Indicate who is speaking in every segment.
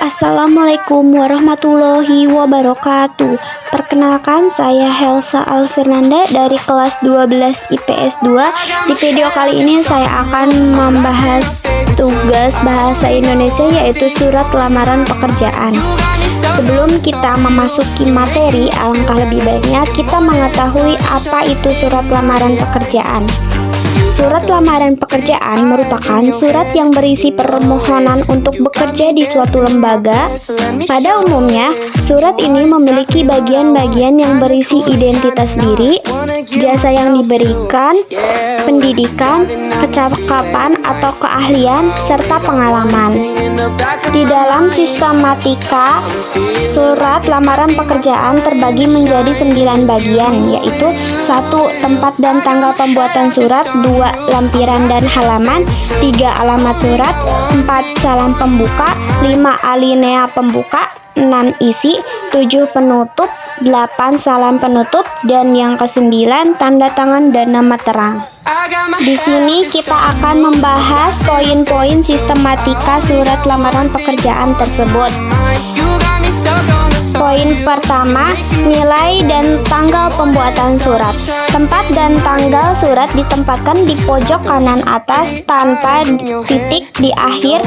Speaker 1: Assalamualaikum warahmatullahi wabarakatuh. Perkenalkan, saya Helsa Alfirnanda dari kelas 12 IPS 2. Di video kali ini saya akan membahas tugas bahasa Indonesia, yaitu surat lamaran pekerjaan. Sebelum kita memasuki materi, alangkah lebih baiknya kita mengetahui apa itu surat lamaran pekerjaan. Surat lamaran pekerjaan merupakan surat yang berisi permohonan untuk bekerja di suatu lembaga. Pada umumnya, surat ini memiliki bagian-bagian yang berisi identitas diri, jasa yang diberikan, pendidikan, kecakapan atau keahlian, serta pengalaman. Di dalam sistematika, surat lamaran pekerjaan terbagi menjadi 9 bagian, yaitu 1. Tempat dan tanggal pembuatan surat, 2. Lampiran dan halaman, 3. Alamat surat, 4. Salam pembuka, 5. Alinea pembuka, 6. Isi, 7. Penutup, 8. Salam penutup, dan yang ke-9 tanda tangan dan nama terang. Di sini kita akan membahas poin-poin sistematika surat lamaran pekerjaan tersebut. Poin pertama, nilai dan tanggal pembuatan surat. Tempat dan tanggal surat ditempatkan di pojok kanan atas tanpa titik di akhir,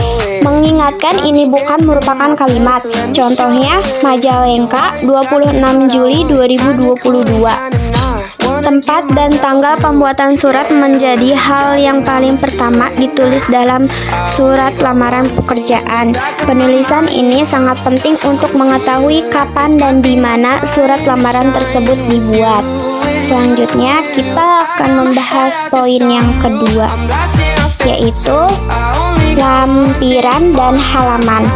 Speaker 1: mengingatkan ini bukan merupakan kalimat. Contohnya, Majalengka, 26 Juli 2022. Tempat dan tanggal pembuatan surat menjadi hal yang paling pertama ditulis dalam surat lamaran pekerjaan. Penulisan ini sangat penting untuk mengetahui kapan dan di mana surat lamaran tersebut dibuat. Selanjutnya, kita akan membahas poin yang kedua, yaitu lampiran dan halaman.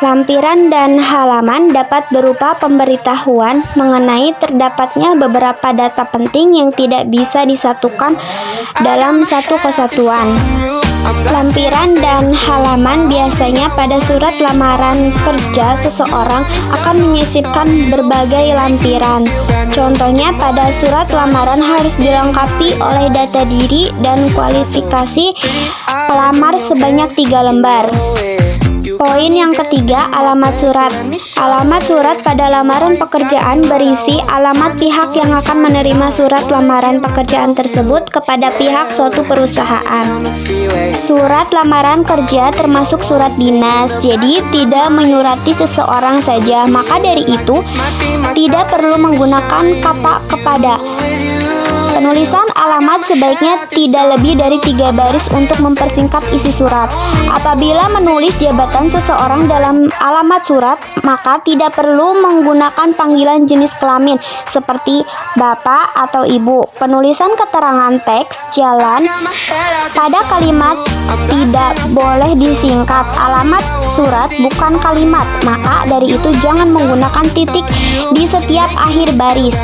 Speaker 1: Lampiran dan halaman dapat berupa pemberitahuan mengenai terdapatnya beberapa data penting yang tidak bisa disatukan dalam satu kesatuan. Lampiran dan halaman biasanya pada surat lamaran kerja seseorang akan menyisipkan berbagai lampiran. Contohnya, pada surat lamaran harus dilengkapi oleh data diri dan kualifikasi pelamar sebanyak 3 lembar. Poin yang ketiga, alamat surat. Alamat surat pada lamaran pekerjaan berisi alamat pihak yang akan menerima surat lamaran pekerjaan tersebut kepada pihak suatu perusahaan. Surat lamaran kerja termasuk surat dinas, jadi tidak menyurati seseorang saja. Maka dari itu, tidak perlu menggunakan kata kepada. Penulisan alamat sebaiknya tidak lebih dari 3 baris untuk mempersingkat isi surat. Apabila menulis jabatan seseorang dalam alamat surat, maka tidak perlu menggunakan panggilan jenis kelamin seperti bapak atau ibu. Penulisan keterangan teks jalan pada kalimat tidak boleh disingkat. Alamat surat bukan kalimat, maka dari itu jangan menggunakan titik di setiap akhir baris.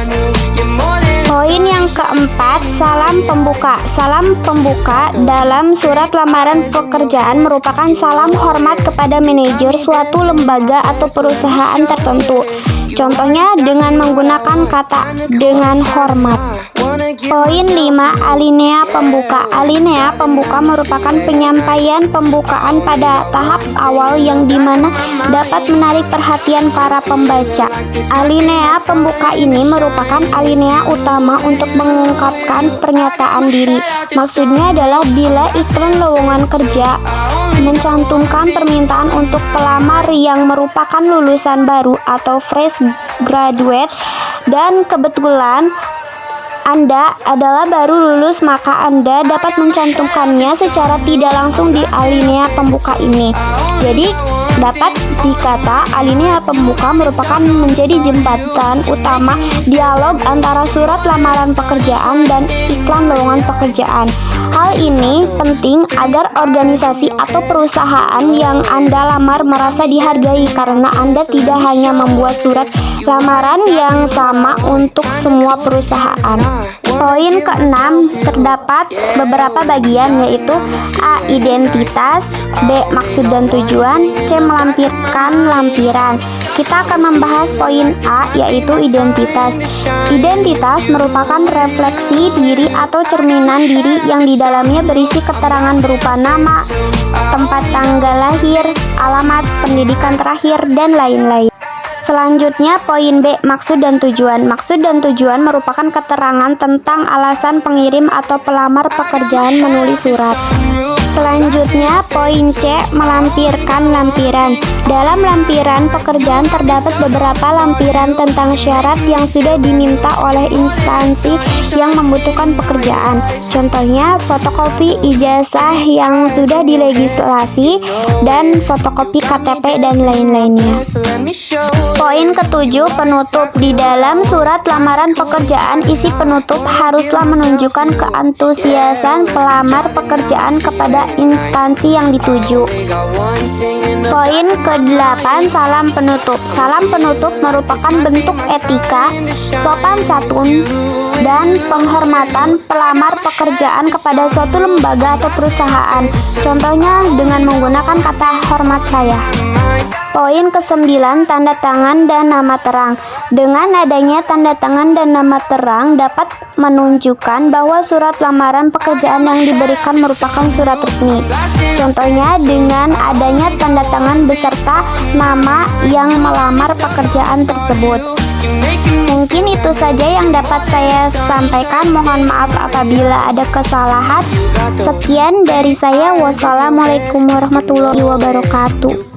Speaker 1: Poin yang keempat, salam pembuka. Salam pembuka dalam surat lamaran pekerjaan merupakan salam hormat kepada manajer suatu lembaga atau perusahaan tertentu. Contohnya dengan menggunakan kata dengan hormat. Poin 5, alinea pembuka. Alinea pembuka merupakan penyampaian pembukaan pada tahap awal yang dimana dapat menarik perhatian para pembaca. Alinea pembuka ini merupakan alinea utama untuk mengungkapkan pernyataan diri. Maksudnya adalah bila iklan lowongan kerja mencantumkan permintaan untuk pelamar yang merupakan lulusan baru atau fresh graduate dan kebetulan Anda adalah baru lulus, maka Anda dapat mencantumkannya secara tidak langsung di alinea pembuka ini. Jadi dapat dikata alinea pembuka merupakan menjadi jembatan utama dialog antara surat lamaran pekerjaan dan iklan lowongan pekerjaan. Hal ini penting agar organisasi atau perusahaan yang Anda lamar merasa dihargai, karena Anda tidak hanya membuat surat lamaran yang sama untuk semua perusahaan. Poin keenam, terdapat beberapa bagian yaitu A. Identitas, B. Maksud dan tujuan, C. Melampirkan lampiran. Kita akan membahas poin A, yaitu identitas. Identitas merupakan refleksi diri atau cerminan diri yang di dalamnya berisi keterangan berupa nama, tempat tanggal lahir, alamat, pendidikan terakhir, dan lain-lain. Selanjutnya poin B, maksud dan tujuan. Maksud dan tujuan merupakan keterangan tentang alasan pengirim atau pelamar pekerjaan menulis surat. Selanjutnya poin C, melampirkan lampiran. Dalam lampiran pekerjaan terdapat beberapa lampiran tentang syarat yang sudah diminta oleh instansi yang membutuhkan pekerjaan. Contohnya fotokopi ijazah yang sudah dilegislasi dan fotokopi KTP dan lain-lainnya. Poin ketujuh, penutup. Di dalam surat lamaran pekerjaan, isi penutup haruslah menunjukkan keantusiasan pelamar pekerjaan kepada instansi yang dituju. Poin ke-8, salam penutup. Salam penutup merupakan bentuk etika, sopan santun, dan penghormatan pelamar pekerjaan kepada suatu lembaga atau perusahaan. Contohnya dengan menggunakan kata hormat saya. Poin ke-9, tanda tangan dan nama terang. Dengan adanya tanda tangan dan nama terang dapat menunjukkan bahwa surat lamaran pekerjaan yang diberikan merupakan surat resmi. Contohnya dengan adanya tanda tangan beserta nama yang melamar pekerjaan tersebut. Mungkin itu saja yang dapat saya sampaikan. Mohon maaf apabila ada kesalahan. Sekian dari saya. Wassalamualaikum warahmatullahi wabarakatuh.